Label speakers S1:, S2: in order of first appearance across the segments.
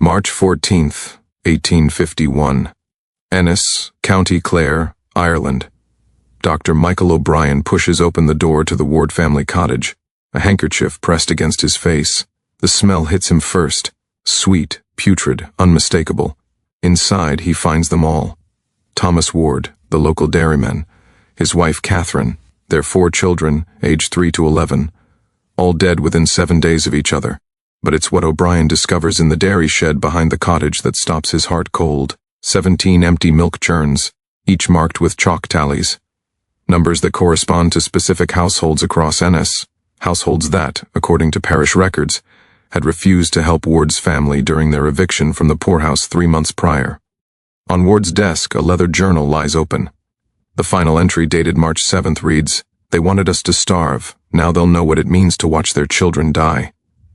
S1: March 14th, 1851. Ennis, County Clare, Ireland. Dr. Michael O'Brien pushes open the door to the Ward family cottage, a handkerchief pressed against his face. The smell hits him first, sweet, putrid, unmistakable. Inside, he finds them all. Thomas Ward, the local dairyman, his wife Catherine, their 4 children, aged 3 to 11, all dead within 7 days of each other. But it's what O'Brien discovers in the dairy shed behind the cottage that stops his heart cold. 17 empty milk churns, each marked with chalk tallies. Numbers that correspond to specific households across Ennis, households that, according to parish records, had refused to help Ward's family during their eviction from the poorhouse 3 months prior. On Ward's desk, a leather journal lies open. The final entry, dated March 7th, reads, "They wanted us to starve. Now they'll know what it means to watch their children die."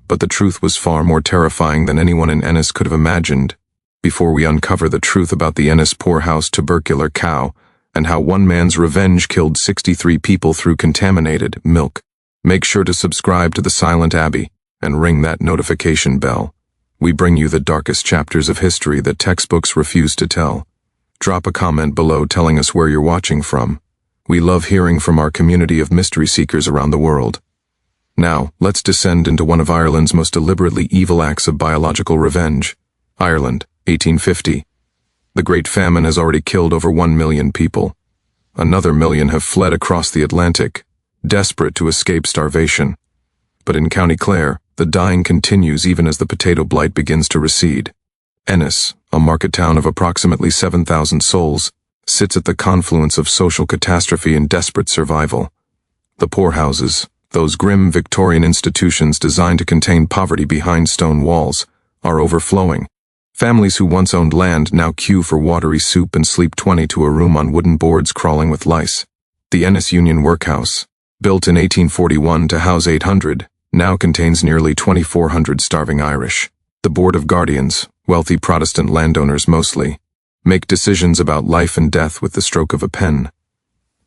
S1: But the truth was far more terrifying than anyone in Ennis could have imagined. Before we uncover the truth about the Ennis Poorhouse tubercular cow and how one man's revenge killed 63 people through contaminated milk, make sure to subscribe to the Silent Abbey and ring that notification bell. We bring you the darkest chapters of history that textbooks refuse to tell. Drop a comment below telling us where you're watching from. We love hearing from our community of mystery seekers around the world. Now, let's descend into one of Ireland's most deliberately evil acts of biological revenge. Ireland, 1850. The Great Famine has already killed over 1 million people. Another million have fled across the Atlantic, desperate to escape starvation. But in County Clare, the dying continues even as the potato blight begins to recede. Ennis, a market town of approximately 7,000 souls, sits at the confluence of social catastrophe and desperate survival. The poorhouses, those grim Victorian institutions designed to contain poverty behind stone walls, are overflowing. Families who once owned land now queue for watery soup and sleep 20 to a room on wooden boards crawling with lice. The Ennis Union Workhouse, built in 1841 to house 800, now contains nearly 2,400 starving Irish. The Board of Guardians, wealthy Protestant landowners mostly, make decisions about life and death with the stroke of a pen.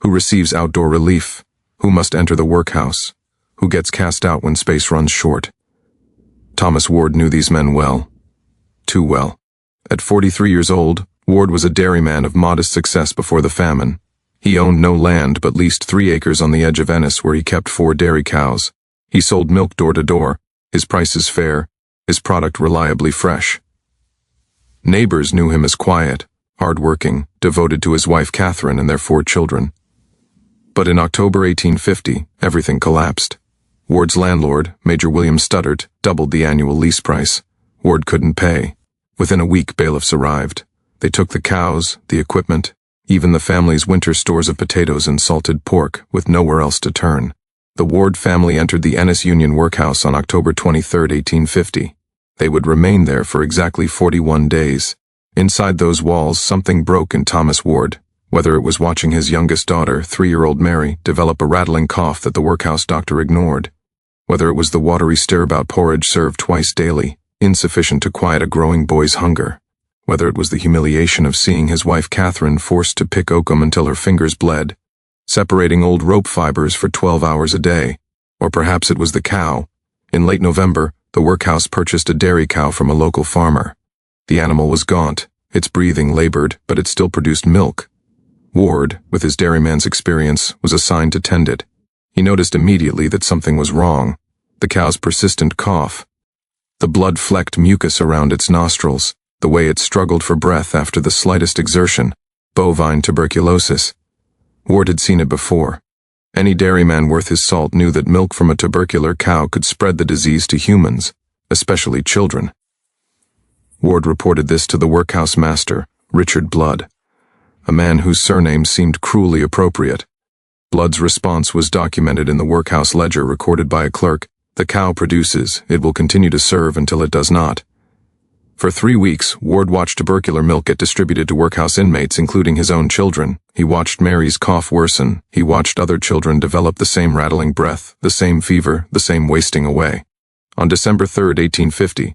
S1: Who receives outdoor relief? Who must enter the workhouse? Who gets cast out when space runs short? Thomas Ward knew these men well. Too well. At 43 years old, Ward was a dairyman of modest success before the famine. He owned no land but leased 3 acres on the edge of Ennis where he kept 4 dairy cows. He sold milk door to door, his prices fair, his product reliably fresh. Neighbors knew him as quiet, hard-working, devoted to his wife Catherine and their 4 children. But in October 1850, everything collapsed. Ward's landlord, Major William Studdert, doubled the annual lease price. Ward couldn't pay. Within a week, bailiffs arrived. They took the cows, the equipment, even the family's winter stores of potatoes and salted pork, with nowhere else to turn. The Ward family entered the Ennis Union Workhouse on October 23, 1850. They would remain there for exactly 41 days. Inside those walls, something broke in Thomas Ward, whether it was watching his youngest daughter, 3-year-old Mary, develop a rattling cough that the workhouse doctor ignored, whether it was the watery stirabout porridge served twice daily, insufficient to quiet a growing boy's hunger, whether it was the humiliation of seeing his wife Catherine forced to pick oakum until her fingers bled, separating old rope fibers for 12 hours a day, or perhaps it was the cow. In late November, the workhouse purchased a dairy cow from a local farmer. The animal was gaunt, its breathing labored, but it still produced milk. Ward, with his dairyman's experience, was assigned to tend it. He noticed immediately that something was wrong. The cow's persistent cough, the blood-flecked mucus around its nostrils, the way it struggled for breath after the slightest exertion, bovine tuberculosis. Ward had seen it before. Any dairyman worth his salt knew that milk from a tubercular cow could spread the disease to humans, especially children. Ward reported this to the workhouse master, Richard Blood, a man whose surname seemed cruelly appropriate. Blood's response was documented in the workhouse ledger recorded by a clerk. The cow produces, it will continue to serve until it does not. For 3 weeks, Ward watched tubercular milk get distributed to workhouse inmates, including his own children. He watched Mary's cough worsen. He watched other children develop the same rattling breath, the same fever, the same wasting away. On December 3, 1850,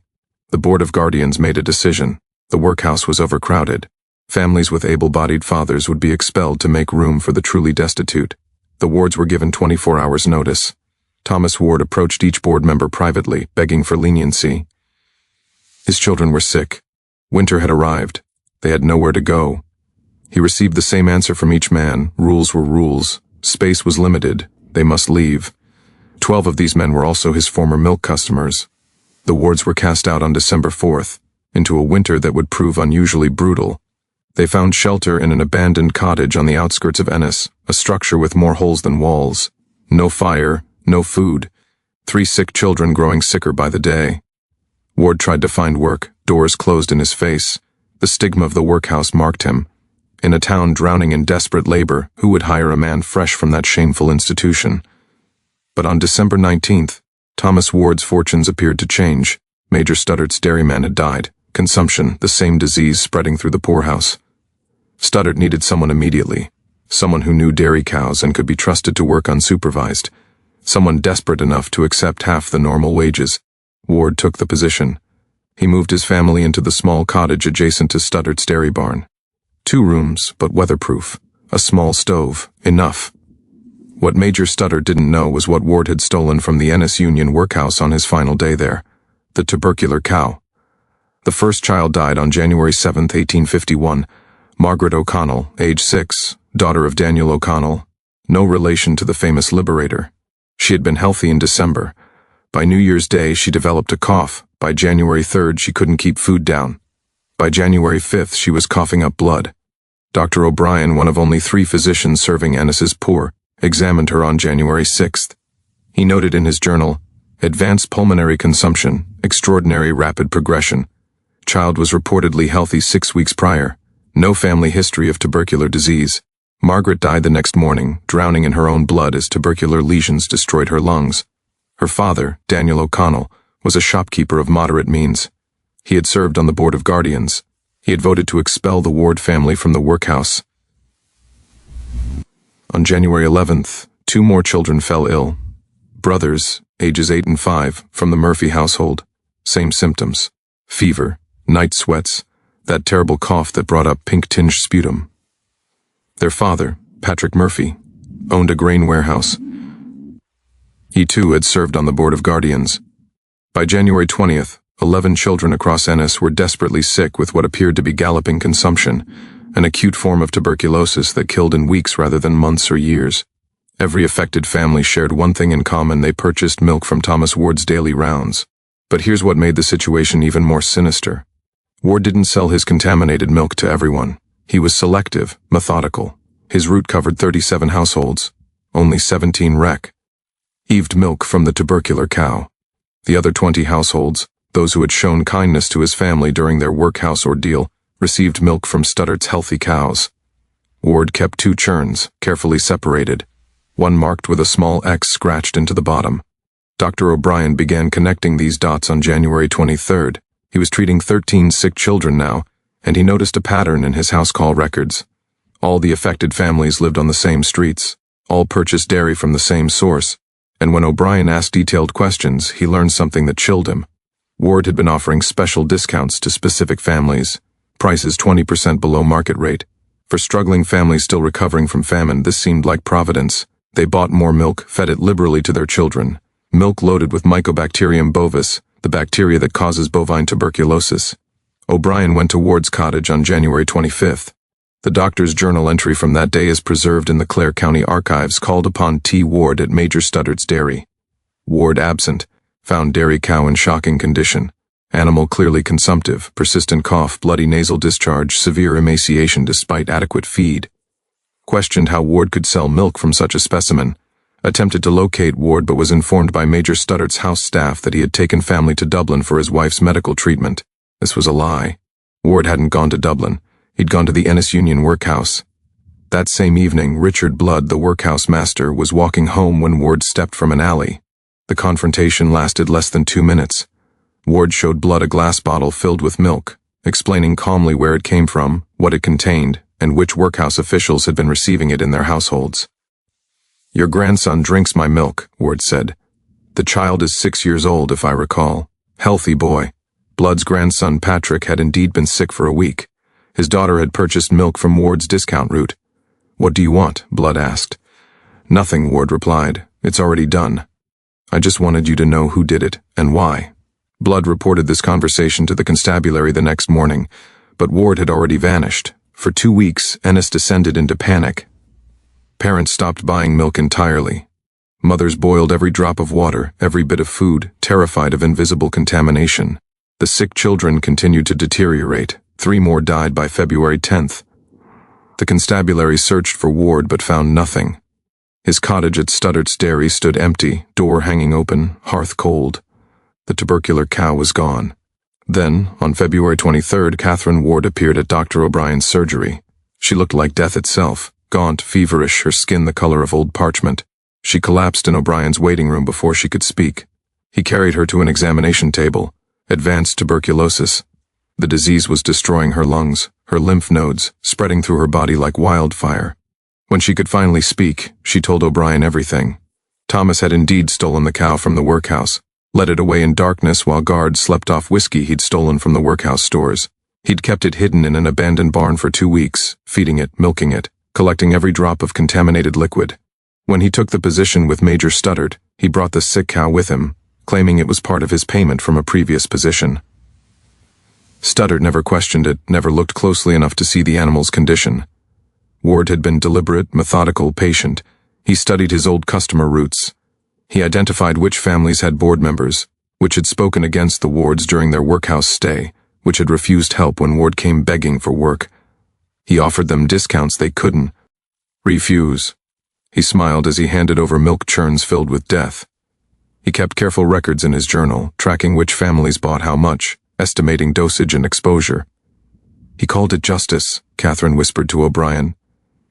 S1: the Board of Guardians made a decision. The workhouse was overcrowded. Families with able-bodied fathers would be expelled to make room for the truly destitute. The wards were given 24 hours' notice. Thomas Ward approached each board member privately, begging for leniency. His children were sick. Winter had arrived. They had nowhere to go. He received the same answer from each man. Rules were rules. Space was limited. They must leave. 12 of these men were also his former milk customers. The wards were cast out on December 4th, into a winter that would prove unusually brutal. They found shelter in an abandoned cottage on the outskirts of Ennis, a structure with more holes than walls. No fire, no food. 3 sick children growing sicker by the day. Ward tried to find work, doors closed in his face. The stigma of the workhouse marked him. In a town drowning in desperate labor, who would hire a man fresh from that shameful institution? But on December 19th, Thomas Ward's fortunes appeared to change. Major Stuttart's dairyman had died. Consumption, the same disease spreading through the poorhouse. Stuttart needed someone immediately. Someone who knew dairy cows and could be trusted to work unsupervised. Someone desperate enough to accept half the normal wages. Ward took the position. He moved his family into the small cottage adjacent to Stuttart's dairy barn. 2 rooms, but weatherproof. A small stove. Enough. What Major Stuttart didn't know was what Ward had stolen from the Ennis Union workhouse on his final day there. The tubercular cow. The first child died on January 7, 1851. Margaret O'Connell, age 6, daughter of Daniel O'Connell. No relation to the famous liberator. She had been healthy in December. By New Year's Day, she developed a cough. By January 3rd, she couldn't keep food down. By January 5th, she was coughing up blood. Dr. O'Brien, one of only 3 physicians serving Ennis's poor, examined her on January 6th. He noted in his journal, advanced pulmonary consumption, extraordinary rapid progression. Child was reportedly healthy 6 weeks prior. No family history of tubercular disease. Margaret died the next morning, drowning in her own blood as tubercular lesions destroyed her lungs. Her father, Daniel O'Connell, was a shopkeeper of moderate means. He had served on the Board of Guardians. He had voted to expel the Ward family from the workhouse. On January 11th, 2 more children fell ill. Brothers, ages 8 and 5, from the Murphy household. Same symptoms. Fever, night sweats, that terrible cough that brought up pink-tinged sputum. Their father, Patrick Murphy, owned a grain warehouse. He too had served on the Board of Guardians. By January 20th, 11 children across Ennis were desperately sick with what appeared to be galloping consumption, an acute form of tuberculosis that killed in weeks rather than months or years. Every affected family shared one thing in common: they purchased milk from Thomas Ward's daily rounds. But here's what made the situation even more sinister. Ward didn't sell his contaminated milk to everyone. He was selective, methodical. His route covered 37 households. Only 17 received milk from the tubercular cow. The other 20 households, those who had shown kindness to his family during their workhouse ordeal, received milk from Stuttart's healthy cows. Ward kept 2 churns, carefully separated, one marked with a small X scratched into the bottom. Dr. O'Brien began connecting these dots on January 23rd. He was treating 13 sick children now, and he noticed a pattern in his house call records. All the affected families lived on the same streets. All purchased dairy from the same source. And when O'Brien asked detailed questions, he learned something that chilled him. Ward had been offering special discounts to specific families, prices 20% below market rate. For struggling families still recovering from famine, this seemed like providence. They bought more milk, fed it liberally to their children. Milk loaded with Mycobacterium bovis, the bacteria that causes bovine tuberculosis. O'Brien went to Ward's cottage on January 25th. The doctor's journal entry from that day is preserved in the Clare County Archives. Called upon T. Ward at Major Stuttart's dairy. Ward absent. Found dairy cow in shocking condition. Animal clearly consumptive, persistent cough, bloody nasal discharge, severe emaciation despite adequate feed. Questioned how Ward could sell milk from such a specimen. Attempted to locate Ward but was informed by Major Stuttart's house staff that he had taken family to Dublin for his wife's medical treatment. This was a lie. Ward hadn't gone to Dublin. He'd gone to the Ennis Union workhouse. That same evening, Richard Blood, the workhouse master, was walking home when Ward stepped from an alley. The confrontation lasted less than 2 minutes. Ward showed Blood a glass bottle filled with milk, explaining calmly where it came from, what it contained, and which workhouse officials had been receiving it in their households. "Your grandson drinks my milk," Ward said. "The child is 6 years old, if I recall. Healthy boy." Blood's grandson Patrick had indeed been sick for a week. His daughter had purchased milk from Ward's discount route. "What do you want?" Blood asked. "Nothing," Ward replied. "It's already done. I just wanted you to know who did it, and why." Blood reported this conversation to the constabulary the next morning, but Ward had already vanished. For 2 weeks, Ennis descended into panic. Parents stopped buying milk entirely. Mothers boiled every drop of water, every bit of food, terrified of invisible contamination. The sick children continued to deteriorate. 3 more died by February 10th. The constabulary searched for Ward but found nothing. His cottage at Studdart's Dairy stood empty, door hanging open, hearth cold. The tubercular cow was gone. Then, on February 23rd, Catherine Ward appeared at Dr. O'Brien's surgery. She looked like death itself, gaunt, feverish, her skin the color of old parchment. She collapsed in O'Brien's waiting room before she could speak. He carried her to an examination table. Advanced tuberculosis. The disease was destroying her lungs, her lymph nodes, spreading through her body like wildfire. When she could finally speak, she told O'Brien everything. Thomas had indeed stolen the cow from the workhouse, led it away in darkness while guards slept off whiskey he'd stolen from the workhouse stores. He'd kept it hidden in an abandoned barn for 2 weeks, feeding it, milking it, collecting every drop of contaminated liquid. When he took the position with Major Studdart, he brought the sick cow with him, claiming it was part of his payment from a previous position. Studdart never questioned it, never looked closely enough to see the animal's condition. Ward had been deliberate, methodical, patient. He studied his old customer routes. He identified which families had board members, which had spoken against the Wards during their workhouse stay, which had refused help when Ward came begging for work. He offered them discounts they couldn't refuse. He smiled as he handed over milk churns filled with death. He kept careful records in his journal, tracking which families bought how much, estimating dosage and exposure. He called it justice, Catherine whispered to O'Brien.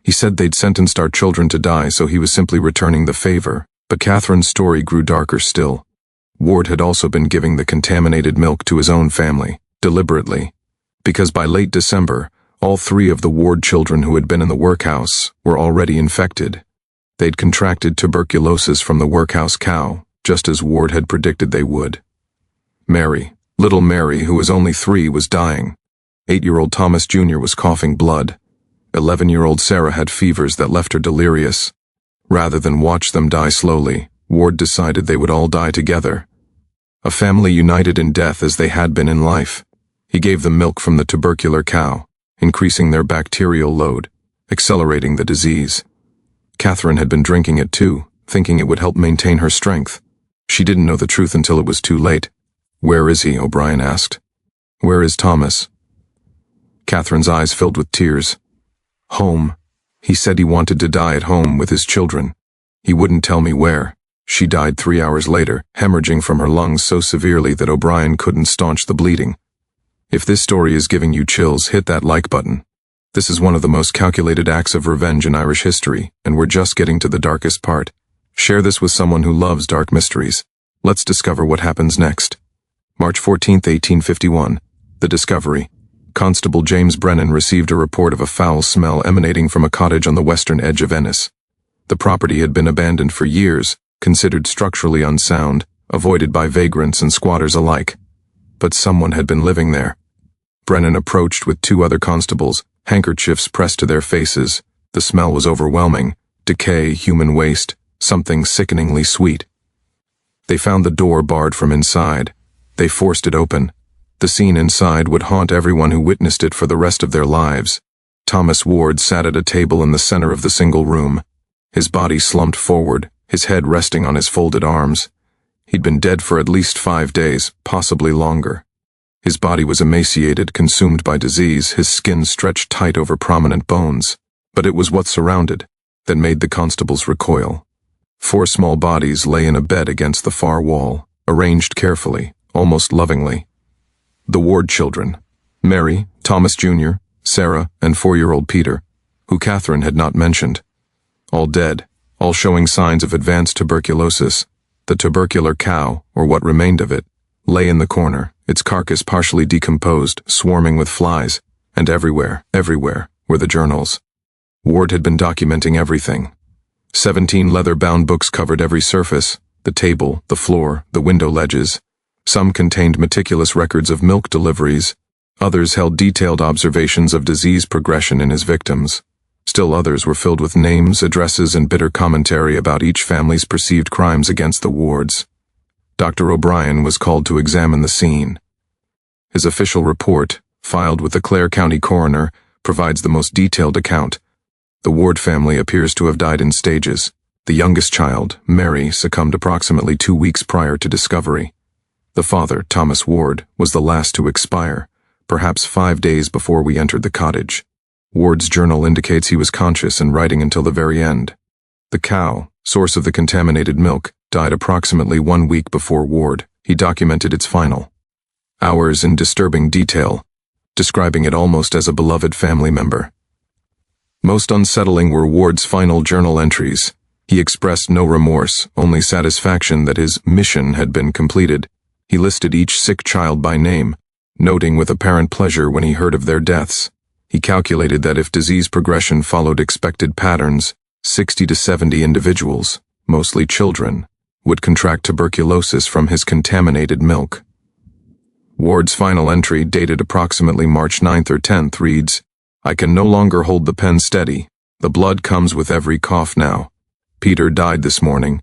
S1: He said they'd sentenced our children to die, so he was simply returning the favor. But Catherine's story grew darker still. Ward had also been giving the contaminated milk to his own family, deliberately, because by late December, all 3 of the Ward children who had been in the workhouse were already infected. They'd contracted tuberculosis from the workhouse cow, just as Ward had predicted they would. Mary, little Mary, who was only 3, was dying. 8-year-old Thomas Jr. was coughing blood. 11-year-old Sarah had fevers that left her delirious. Rather than watch them die slowly, Ward decided they would all die together. A family united in death as they had been in life. He gave them milk from the tubercular cow, increasing their bacterial load, accelerating the disease. Catherine had been drinking it too, thinking it would help maintain her strength. She didn't know the truth until it was too late. "Where is he?" O'Brien asked. "Where is Thomas?" Catherine's eyes filled with tears. "Home. He said he wanted to die at home with his children. He wouldn't tell me where." She died 3 hours later, hemorrhaging from her lungs so severely that O'Brien couldn't staunch the bleeding. If this story is giving you chills, hit that like button. This is one of the most calculated acts of revenge in Irish history, and we're just getting to the darkest part. Share this with someone who loves dark mysteries. Let's discover what happens next. March 14, 1851. The discovery. Constable James Brennan received a report of a foul smell emanating from a cottage on the western edge of Ennis. The property had been abandoned for years, considered structurally unsound, avoided by vagrants and squatters alike. But someone had been living there. Brennan approached with 2 other constables, handkerchiefs pressed to their faces. The smell was overwhelming. Decay, human waste, something sickeningly sweet. They found the door barred from inside. They forced it open. The scene inside would haunt everyone who witnessed it for the rest of their lives. Thomas Ward sat at a table in the center of the single room. His body slumped forward, his head resting on his folded arms. He'd been dead for at least 5 days, possibly longer. His body was emaciated, consumed by disease, his skin stretched tight over prominent bones. But it was what surrounded that made the constables recoil. 4 small bodies lay in a bed against the far wall, arranged carefully, almost lovingly. The Ward children, Mary, Thomas Jr., Sarah, and 4-year-old Peter, who Catherine had not mentioned. All dead, all showing signs of advanced tuberculosis. The tubercular cow, or what remained of it, lay in the corner, its carcass partially decomposed, swarming with flies, and everywhere were the journals. Ward had been documenting everything. 17 leather-bound books covered every surface, the table, the floor, the window ledges. Some contained meticulous records of milk deliveries. Others held detailed observations of disease progression in his victims. Still others were filled with names, addresses, and bitter commentary about each family's perceived crimes against the Wards. Dr. O'Brien was called to examine the scene. His official report, filed with the Clare County coroner, provides the most detailed account. The Ward family appears to have died in stages. The youngest child, Mary, succumbed approximately 2 weeks prior to discovery. The father, Thomas Ward, was the last to expire, perhaps 5 days before we entered the cottage. Ward's journal indicates he was conscious and writing until the very end. The cow, source of the contaminated milk, died approximately 1 week before Ward. He documented its final hours in disturbing detail, describing it almost as a beloved family member. Most unsettling were Ward's final journal entries. He expressed no remorse, only satisfaction that his mission had been completed. He listed each sick child by name, noting with apparent pleasure when he heard of their deaths. He calculated that if disease progression followed expected patterns, 60 to 70 individuals, mostly children, would contract tuberculosis from his contaminated milk. Ward's final entry, dated approximately March 9th or 10th, reads, "I can no longer hold the pen steady. The blood comes with every cough now. Peter died this morning.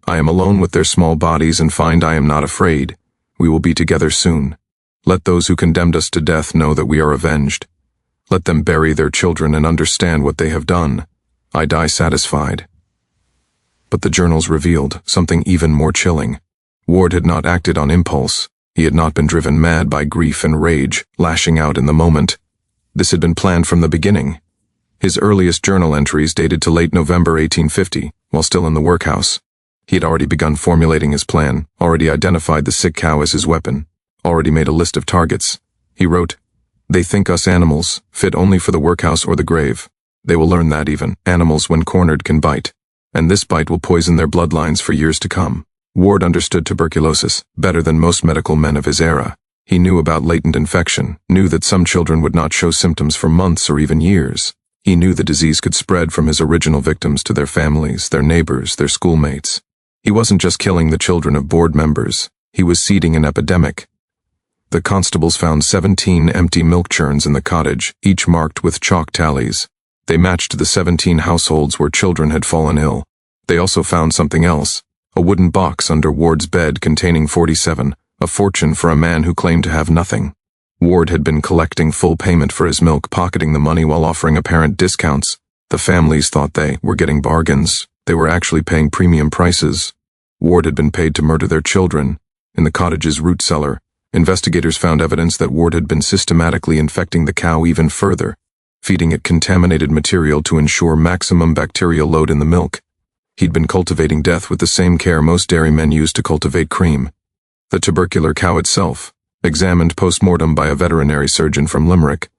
S1: I am alone with their small bodies and find I am not afraid. We will be together soon. Let those who condemned us to death know that we are avenged. Let them bury their children and understand what they have done. I die satisfied." But the journals revealed something even more chilling. Ward had not acted on impulse. He had not been driven mad by grief and rage, lashing out in the moment. This had been planned from the beginning. His earliest journal entries dated to late November 1850, while still in the workhouse. He had already begun formulating his plan, already identified the sick cow as his weapon, already made a list of targets. He wrote, "They think us animals, fit only for the workhouse or the grave. They will learn that even animals when cornered can bite, and this bite will poison their bloodlines for years to come." Ward understood tuberculosis better than most medical men of his era. He knew about latent infection, knew that some children would not show symptoms for months or even years. He knew the disease could spread from his original victims to their families, their neighbors, their schoolmates. He wasn't just killing the children of board members, he was seeding an epidemic. The constables found 17 empty milk churns in the cottage, each marked with chalk tallies. They matched the 17 households where children had fallen ill. They also found something else, a wooden box under Ward's bed containing 47, a fortune for a man who claimed to have nothing. Ward had been collecting full payment for his milk, pocketing the money while offering apparent discounts. The families thought they were getting bargains. They were actually paying premium prices. Ward had been paid to murder their children. In the cottage's root cellar, investigators found evidence that Ward had been systematically infecting the cow even further, feeding it contaminated material to ensure maximum bacterial load in the milk. He'd been cultivating death with the same care most dairymen use to cultivate cream. The tubercular cow itself, examined post-mortem by a veterinary surgeon from Limerick,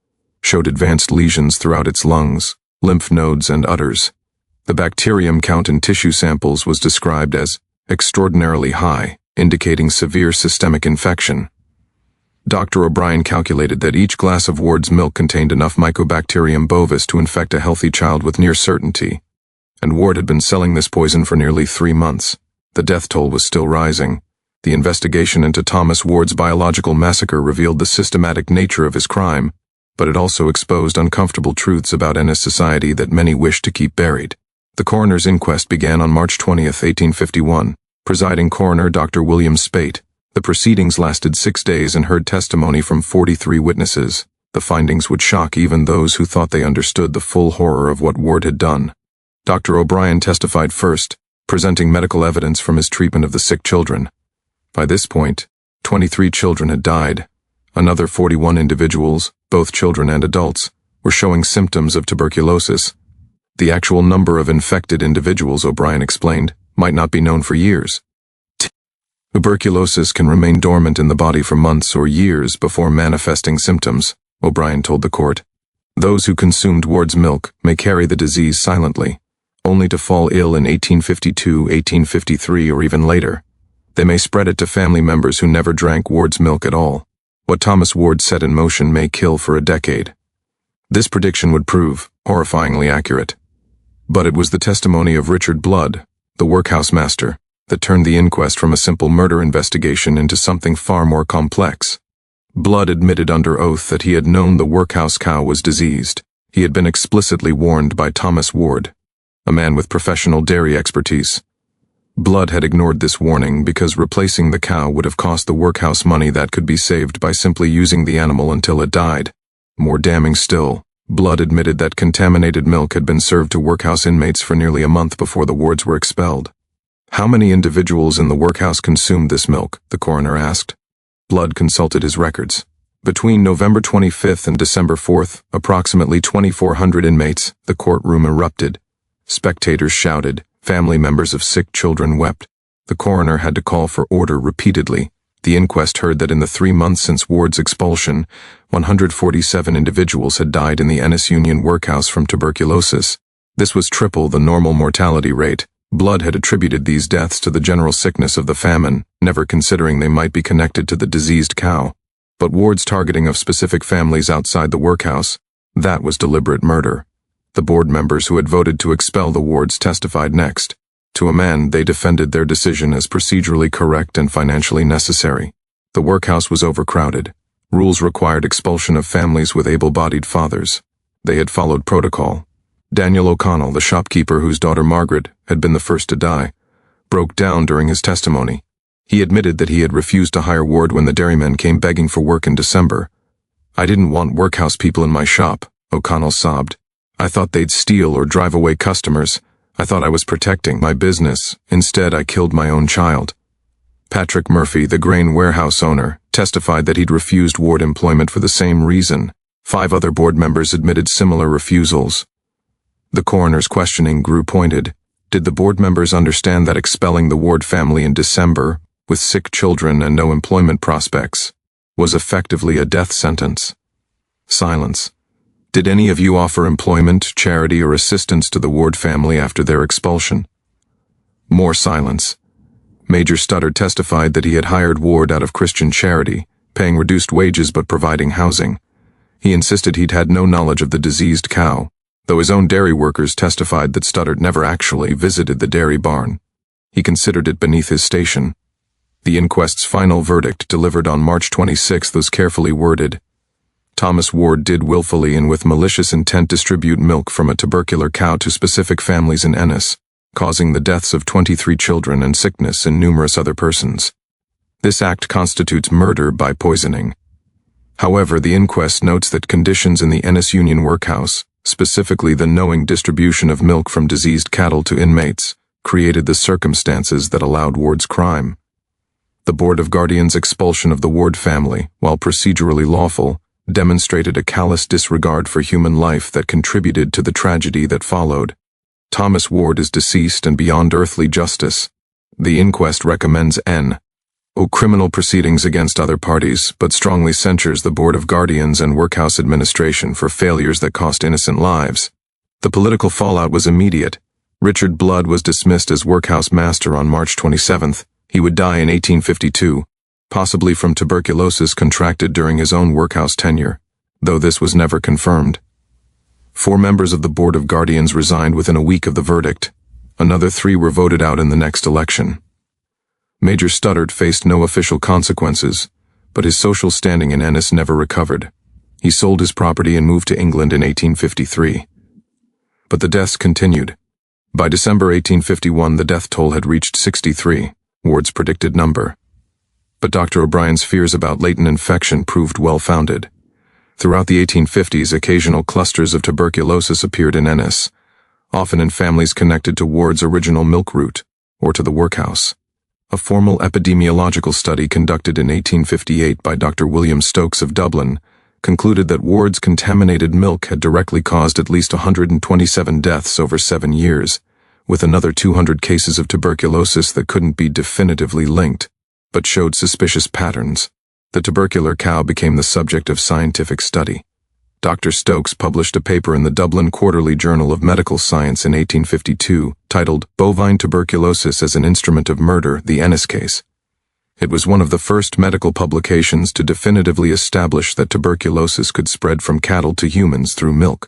S1: showed advanced lesions throughout its lungs, lymph nodes, and udders. The bacterium count in tissue samples was described as extraordinarily high, indicating severe systemic infection. Dr. O'Brien calculated that each glass of Ward's milk contained enough Mycobacterium bovis to infect a healthy child with near certainty, and Ward had been selling this poison for nearly 3 months. The death toll was still rising. The investigation into Thomas Ward's biological massacre revealed the systematic nature of his crime, but it also exposed uncomfortable truths about Ennis society that many wished to keep buried. The coroner's inquest began on March 20th, 1851. Presiding coroner Dr. William Spate. The proceedings lasted 6 days and heard testimony from 43 witnesses. The findings would shock even those who thought they understood the full horror of what Ward had done. Dr. O'Brien testified first, presenting medical evidence from his treatment of the sick children. By this point, 23 children had died. Another 41 individuals, both children and adults, were showing symptoms of tuberculosis. The actual number of infected individuals, O'Brien explained, might not be known for years. Tuberculosis can remain dormant in the body for months or years before manifesting symptoms, O'Brien told the court. Those who consumed Ward's milk may carry the disease silently, only to fall ill in 1852, 1853, or even later. They may spread it to family members who never drank Ward's milk at all. What Thomas Ward set in motion may kill for a decade. This prediction would prove horrifyingly accurate. But it was the testimony of Richard Blood, the workhouse master, that turned the inquest from a simple murder investigation into something far more complex. Blood admitted under oath that he had known the workhouse cow was diseased. He had been explicitly warned by Thomas Ward, a man with professional dairy expertise. Blood had ignored this warning because replacing the cow would have cost the workhouse money that could be saved by simply using the animal until it died. More damning still, Blood admitted that contaminated milk had been served to workhouse inmates for nearly a month before the wards were expelled. How many individuals in the workhouse consumed this milk? The coroner asked. Blood consulted his records. Between November 25th and December 4th, approximately 2,400 inmates, the courtroom erupted. Spectators shouted, family members of sick children wept. The coroner had to call for order repeatedly. The inquest heard that in the 3 months since Ward's expulsion, 147 individuals had died in the Ennis Union workhouse from tuberculosis. This was triple the normal mortality rate. Blood had attributed these deaths to the general sickness of the famine, never considering they might be connected to the diseased cow. But Ward's targeting of specific families outside the workhouse, that was deliberate murder. The board members who had voted to expel the wards testified next. To a man, they defended their decision as procedurally correct and financially necessary. The workhouse was overcrowded. Rules required expulsion of families with able-bodied fathers. They had followed protocol. Daniel O'Connell, the shopkeeper whose daughter Margaret had been the first to die, broke down during his testimony. He admitted that he had refused to hire Ward when the dairymen came begging for work in December. "I didn't want workhouse people in my shop," O'Connell sobbed. "I thought they'd steal or drive away customers. I thought I was protecting my business. Instead, I killed my own child." Patrick Murphy, the grain warehouse owner, testified that he'd refused Ward employment for the same reason. 5 other board members admitted similar refusals. The coroner's questioning grew pointed. Did the board members understand that expelling the Ward family in December, with sick children and no employment prospects, was effectively a death sentence? Silence. Did any of you offer employment, charity, or assistance to the Ward family after their expulsion? More silence. Major Studdard testified that he had hired Ward out of Christian charity, paying reduced wages but providing housing. He insisted he'd had no knowledge of the diseased cow, though his own dairy workers testified that Studdard never actually visited the dairy barn. He considered it beneath his station. The inquest's final verdict, delivered on March 26th, was carefully worded. Thomas Ward did willfully and with malicious intent distribute milk from a tubercular cow to specific families in Ennis, causing the deaths of 23 children and sickness in numerous other persons. This act constitutes murder by poisoning. However, the inquest notes that conditions in the Ennis Union workhouse, specifically the knowing distribution of milk from diseased cattle to inmates, created the circumstances that allowed Ward's crime. The Board of Guardians' expulsion of the Ward family, while procedurally lawful, demonstrated a callous disregard for human life that contributed to the tragedy that followed. Thomas Ward is deceased and beyond earthly justice. The inquest recommends criminal proceedings against other parties, but strongly censures the Board of Guardians and workhouse administration for failures that cost innocent lives. The political fallout was immediate. Richard Blood was dismissed as workhouse master on March 27th. He would die in 1852, possibly from tuberculosis contracted during his own workhouse tenure, though this was never confirmed. 4 members of the Board of Guardians resigned within a week of the verdict. Another 3 were voted out in the next election. Major Studdard faced no official consequences, but his social standing in Ennis never recovered. He sold his property and moved to England in 1853. But the deaths continued. By December 1851, the death toll had reached 63, Ward's predicted number. But Dr. O'Brien's fears about latent infection proved well-founded. Throughout the 1850s, occasional clusters of tuberculosis appeared in Ennis, often in families connected to Ward's original milk route, or to the workhouse. A formal epidemiological study conducted in 1858 by Dr. William Stokes of Dublin concluded that Ward's contaminated milk had directly caused at least 127 deaths over 7 years, with another 200 cases of tuberculosis that couldn't be definitively linked, but showed suspicious patterns. The tubercular cow became the subject of scientific study. Dr. Stokes published a paper in the Dublin Quarterly Journal of Medical Science in 1852, titled Bovine Tuberculosis as an Instrument of Murder, the Ennis Case. It was one of the first medical publications to definitively establish that tuberculosis could spread from cattle to humans through milk.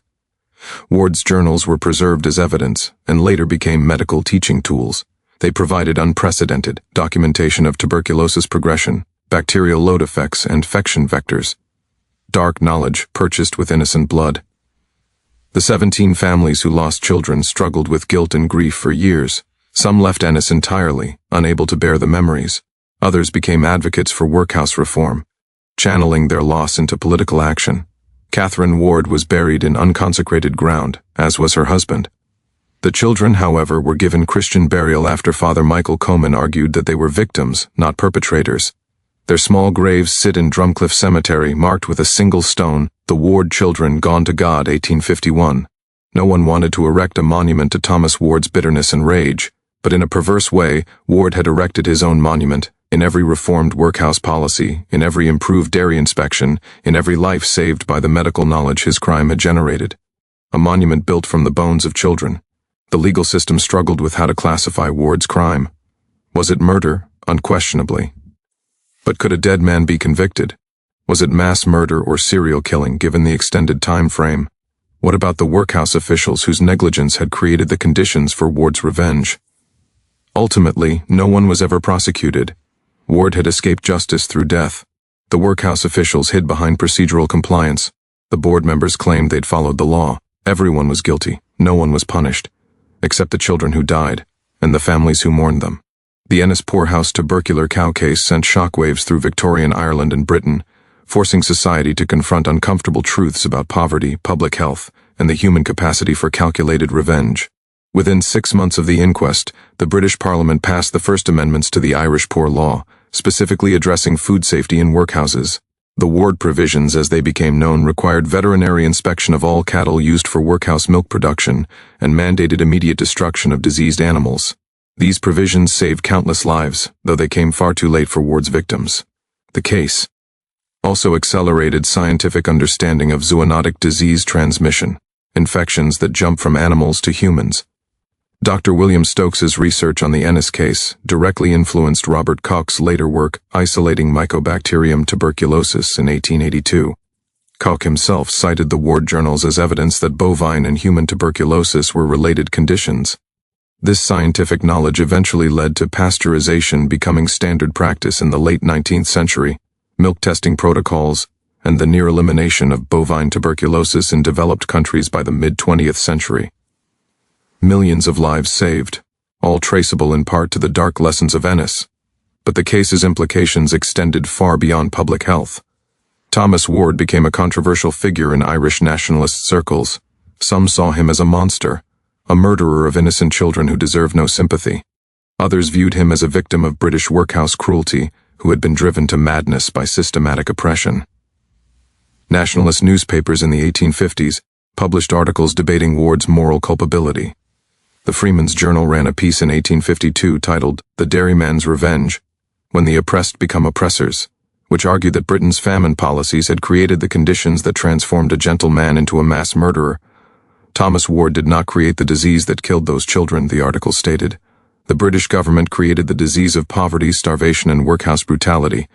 S1: Ward's journals were preserved as evidence and later became medical teaching tools. They provided unprecedented documentation of tuberculosis progression, bacterial load effects, and infection vectors. Dark knowledge purchased with innocent blood. The 17 families who lost children struggled with guilt and grief for years. Some left Ennis entirely, unable to bear the memories. Others became advocates for workhouse reform, channeling their loss into political action. Catherine Ward was buried in unconsecrated ground, as was her husband. The children, however, were given Christian burial after Father Michael Coman argued that they were victims, not perpetrators. Their small graves sit in Drumcliff Cemetery, marked with a single stone, "The Ward Children Gone to God, 1851. No one wanted to erect a monument to Thomas Ward's bitterness and rage, but in a perverse way, Ward had erected his own monument. In every reformed workhouse policy, in every improved dairy inspection, in every life saved by the medical knowledge his crime had generated. A monument built from the bones of children. The legal system struggled with how to classify Ward's crime. Was it murder? Unquestionably. But could a dead man be convicted? Was it mass murder or serial killing given the extended time frame? What about the workhouse officials whose negligence had created the conditions for Ward's revenge? Ultimately, no one was ever prosecuted. Ward had escaped justice through death. The workhouse officials hid behind procedural compliance. The board members claimed they'd followed the law. Everyone was guilty. No one was punished, except the children who died, and the families who mourned them. The Ennis Poorhouse tubercular cow case sent shockwaves through Victorian Ireland and Britain, forcing society to confront uncomfortable truths about poverty, public health, and the human capacity for calculated revenge. Within 6 months of the inquest, the British Parliament passed the first amendments to the Irish Poor Law, specifically addressing food safety in workhouses. The Ward provisions, as they became known, required veterinary inspection of all cattle used for workhouse milk production and mandated immediate destruction of diseased animals. These provisions saved countless lives, though they came far too late for Ward's victims. The case also accelerated scientific understanding of zoonotic disease transmission, infections that jump from animals to humans. Dr. William Stokes's research on the Ennis case directly influenced Robert Koch's later work isolating Mycobacterium tuberculosis in 1882. Koch himself cited the Ward journals as evidence that bovine and human tuberculosis were related conditions. This scientific knowledge eventually led to pasteurization becoming standard practice in the late 19th century, milk testing protocols, and the near elimination of bovine tuberculosis in developed countries by the mid-20th century. Millions of lives saved, all traceable in part to the dark lessons of Ennis. But the case's implications extended far beyond public health. Thomas Ward became a controversial figure in Irish nationalist circles. Some saw him as a monster, a murderer of innocent children who deserved no sympathy. Others viewed him as a victim of British workhouse cruelty who had been driven to madness by systematic oppression. Nationalist newspapers in the 1850s published articles debating Ward's moral culpability. The Freeman's Journal ran a piece in 1852 titled "The Dairyman'S Revenge, When the Oppressed Become Oppressors," which argued that Britain's famine policies had created the conditions that transformed a gentle man into a mass murderer. Thomas Ward did not create the disease that killed those children, the article stated. The British government created the disease of poverty, starvation, and workhouse brutality.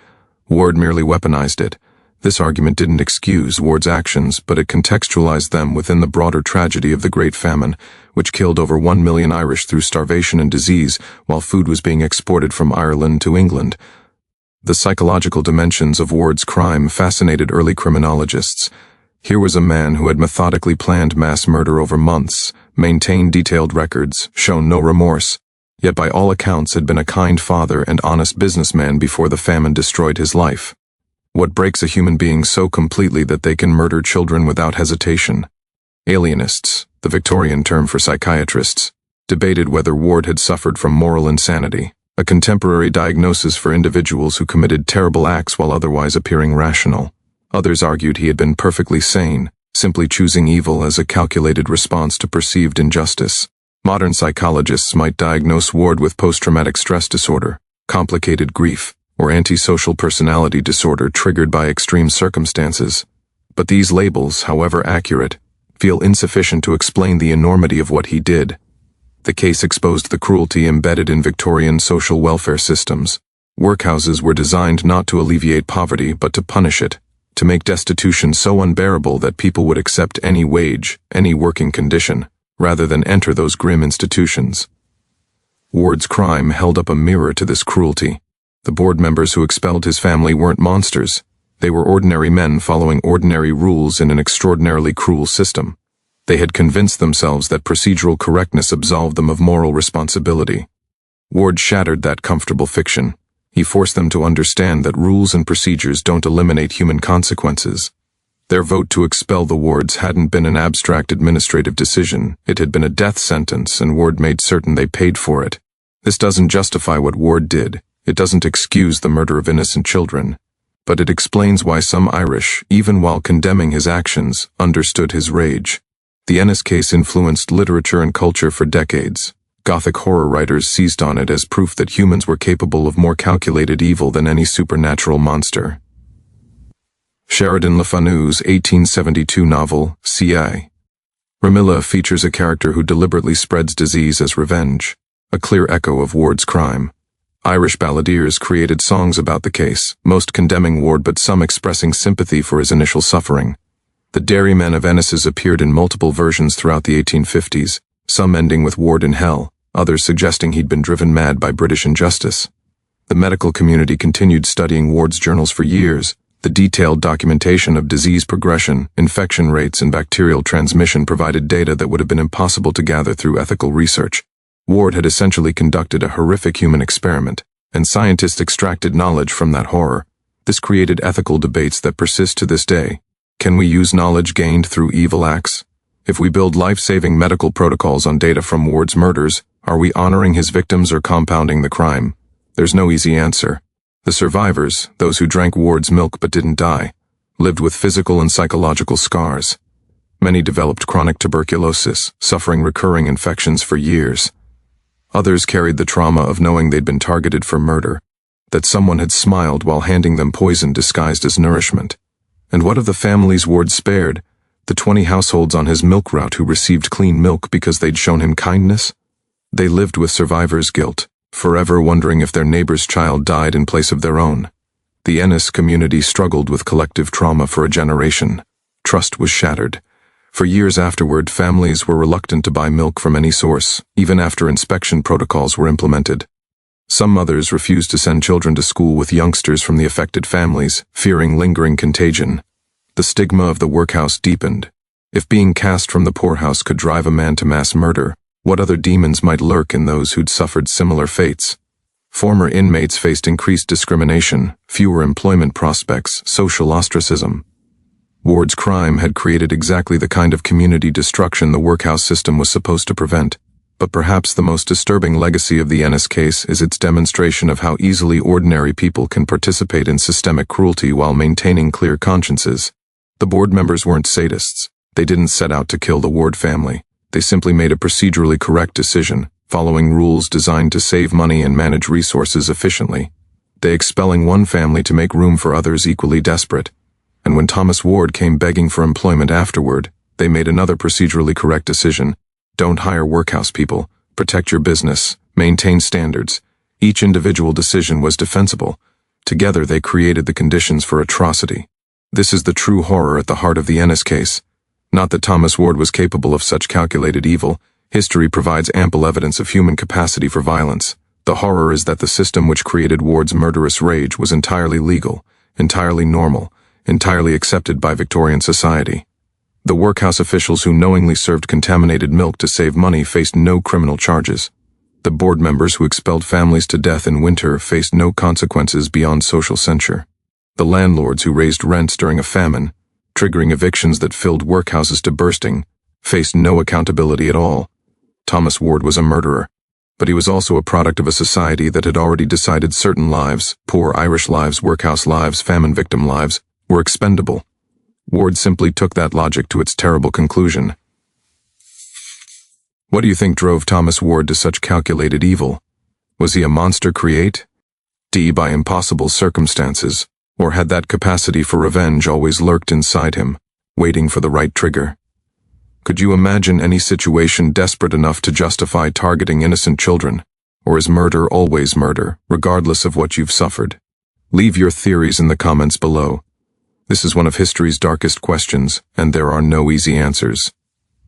S1: Ward merely weaponized it. This argument didn't excuse Ward's actions, but it contextualized them within the broader tragedy of the Great Famine, which killed over 1 million Irish through starvation and disease while food was being exported from Ireland to England. The psychological dimensions of Ward's crime fascinated early criminologists. Here was a man who had methodically planned mass murder over months, maintained detailed records, shown no remorse, yet by all accounts had been a kind father and honest businessman before the famine destroyed his life. What breaks a human being so completely that they can murder children without hesitation? Alienists, the Victorian term for psychiatrists, debated whether Ward had suffered from moral insanity, a contemporary diagnosis for individuals who committed terrible acts while otherwise appearing rational. Others argued he had been perfectly sane, simply choosing evil as a calculated response to perceived injustice. Modern psychologists might diagnose Ward with post-traumatic stress disorder, complicated grief, or antisocial personality disorder triggered by extreme circumstances. But these labels, however accurate, feel insufficient to explain the enormity of what he did. The case exposed the cruelty embedded in Victorian social welfare systems. Workhouses were designed not to alleviate poverty but to punish it, to make destitution so unbearable that people would accept any wage, any working condition, rather than enter those grim institutions. Ward's crime held up a mirror to this cruelty. The board members who expelled his family weren't monsters. They were ordinary men following ordinary rules in an extraordinarily cruel system. They had convinced themselves that procedural correctness absolved them of moral responsibility. Ward shattered that comfortable fiction. He forced them to understand that rules and procedures don't eliminate human consequences. Their vote to expel the wards hadn't been an abstract administrative decision. It had been a death sentence, and Ward made certain they paid for it. This doesn't justify what Ward did. It doesn't excuse the murder of innocent children. But it explains why some Irish, even while condemning his actions, understood his rage. The Ennis case influenced literature and culture for decades. Gothic horror writers seized on it as proof that humans were capable of more calculated evil than any supernatural monster. Sheridan Le Fanu's 1872 novel, C.I. Ramilla features a character who deliberately spreads disease as revenge, a clear echo of Ward's crime. Irish balladeers created songs about the case, most condemning Ward but some expressing sympathy for his initial suffering. The Dairymen of Ennis appeared in multiple versions throughout the 1850s, some ending with Ward in hell, others suggesting he'd been driven mad by British injustice. The medical community continued studying Ward's journals for years. The detailed documentation of disease progression, infection rates, and bacterial transmission provided data that would have been impossible to gather through ethical research. Ward had essentially conducted a horrific human experiment, and scientists extracted knowledge from that horror. This created ethical debates that persist to this day. Can we use knowledge gained through evil acts? If we build life-saving medical protocols on data from Ward's murders, are we honoring his victims or compounding the crime? There's no easy answer. The survivors, those who drank Ward's milk but didn't die, lived with physical and psychological scars. Many developed chronic tuberculosis, suffering recurring infections for years. Others carried the trauma of knowing they'd been targeted for murder, that someone had smiled while handing them poison disguised as nourishment. And what of the families Ward spared, the 20 households on his milk route who received clean milk because they'd shown him kindness? They lived with survivor's guilt, forever wondering if their neighbor's child died in place of their own. The Ennis community struggled with collective trauma for a generation. Trust was shattered. For years afterward, families were reluctant to buy milk from any source, even after inspection protocols were implemented. Some mothers refused to send children to school with youngsters from the affected families, fearing lingering contagion. The stigma of the workhouse deepened. If being cast from the poorhouse could drive a man to mass murder, what other demons might lurk in those who'd suffered similar fates? Former inmates faced increased discrimination, fewer employment prospects, social ostracism. Ward's crime had created exactly the kind of community destruction the workhouse system was supposed to prevent. But perhaps the most disturbing legacy of the Ennis case is its demonstration of how easily ordinary people can participate in systemic cruelty while maintaining clear consciences. The board members weren't sadists. They didn't set out to kill the Ward family. They simply made a procedurally correct decision, following rules designed to save money and manage resources efficiently. They expelling one family to make room for others equally desperate. And when Thomas Ward came begging for employment afterward, they made another procedurally correct decision. Don't hire workhouse people. Protect your business. Maintain standards. Each individual decision was defensible. Together they created the conditions for atrocity. This is the true horror at the heart of the Ennis case. Not that Thomas Ward was capable of such calculated evil. History provides ample evidence of human capacity for violence. The horror is that the system which created Ward's murderous rage was entirely legal, entirely normal, entirely accepted by Victorian society. The workhouse officials who knowingly served contaminated milk to save money faced no criminal charges. The board members who expelled families to death in winter faced no consequences beyond social censure. The landlords who raised rents during a famine, triggering evictions that filled workhouses to bursting, faced no accountability at all. Thomas Ward was a murderer, but he was also a product of a society that had already decided certain lives, poor Irish lives, workhouse lives, famine victim lives, were expendable. Ward simply took that logic to its terrible conclusion. What do you think drove Thomas Ward to such calculated evil? Was he a monster create? By impossible circumstances, or had that capacity for revenge always lurked inside him, waiting for the right trigger? Could you imagine any situation desperate enough to justify targeting innocent children? Or is murder always murder, regardless of what you've suffered? Leave your theories in the comments below. This is one of history's darkest questions, and there are no easy answers.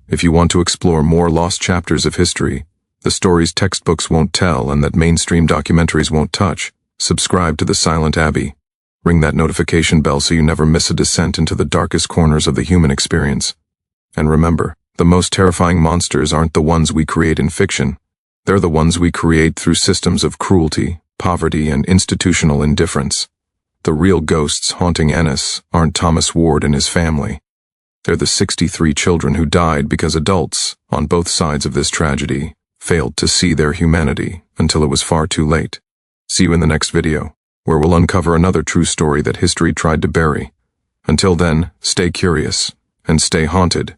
S1: If you want to explore more lost chapters of history, the stories textbooks won't tell and that mainstream documentaries won't touch, subscribe to The Silent Abbey. Ring that notification bell so you never miss a descent into the darkest corners of the human experience. And remember, The most terrifying monsters aren't the ones we create in fiction. They're the ones we create through systems of cruelty, poverty, and institutional indifference. The real ghosts haunting Ennis aren't Thomas Ward and his family. They're the 63 children who died because adults, on both sides of this tragedy, failed to see their humanity until it was far too late. See you in the next video, where we'll uncover another true story that history tried to bury. Until then, stay curious and stay haunted.